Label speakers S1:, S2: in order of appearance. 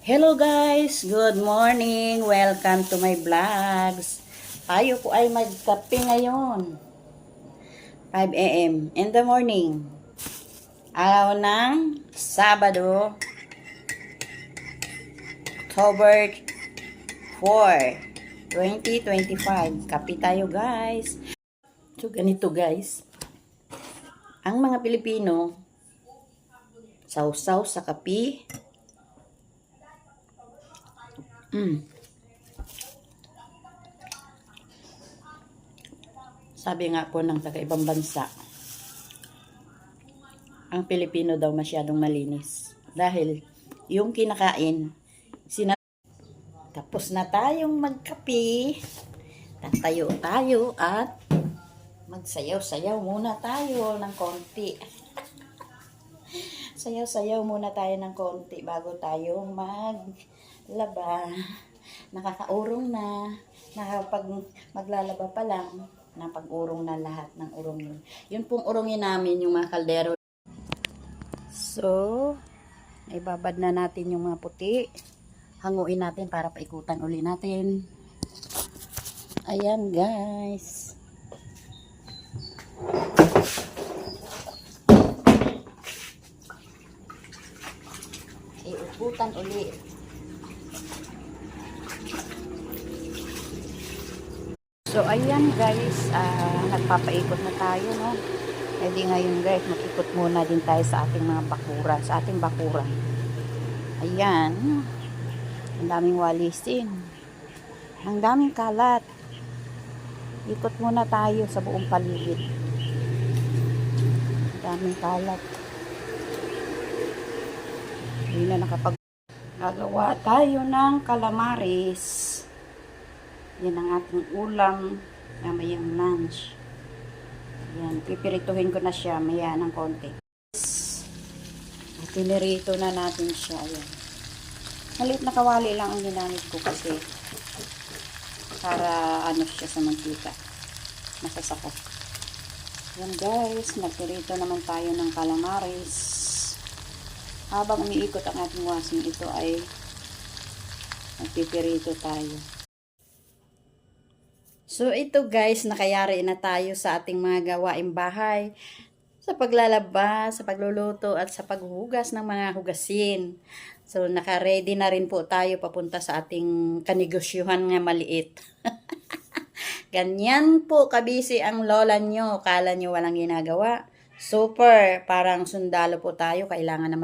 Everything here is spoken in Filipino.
S1: Hello guys! Good morning! Welcome to my vlogs. Tayo po ay magkape ngayon. 5 a.m. in the morning. Araw ng Sabado, October 4, 2025. Kape tayo guys. So ganito guys. Ang mga Pilipino, sausaw sa kape. Sabi nga po ng taga-ibang bansa, ang Pilipino daw masyadong malinis. Dahil yung kinakain, tapos na tayong magkape, tatayo tayo at magsayaw-sayaw muna tayo ng konti. Sayaw-sayaw muna tayo ng konti bago tayo maglaba. Nakakaurong na, maglalaba pa lang, napag-urong na lahat ng urong yun. Yun pong urongin namin yung mga kaldero. So, ibabad na natin yung mga puti. Hanguin natin para paikutan uli natin. Ayan guys. Iuputan uli. So, ayan guys, nagpapaikot na tayo, no? E di ngayon guys, mag-ikot muna din tayo sa ating mga bakura, sa ating bakura. Ayan, ang daming walisin, ang daming kalat. Ikot muna tayo sa buong paligid. Ang daming kalat. Hindi na gagawa tayo ng calamares. Yan ang ating ulam mamayang lunch. Yan, pipirituhin ko na siya maya ng konti. Pinirito na natin siya. Ayan. Maliit na kawali lang ang ginamit ko kasi para ano siya sa mantika. Masasakot. Yan guys, nagpirito naman tayo ng calamares. Habang umiikot ang ating washing, ito ay nagpipirito tayo. So ito guys, nakayari na tayo sa ating mga gawaing bahay. Sa paglalaba, sa pagluluto, at sa paghuhugas ng mga hugasin. So naka-ready na rin po tayo papunta sa ating kanegosyuhan nga maliit. Ganyan po kabisi ang lola nyo. Kala nyo walang ginagawa. Super, parang sundalo po tayo. Kailangan naman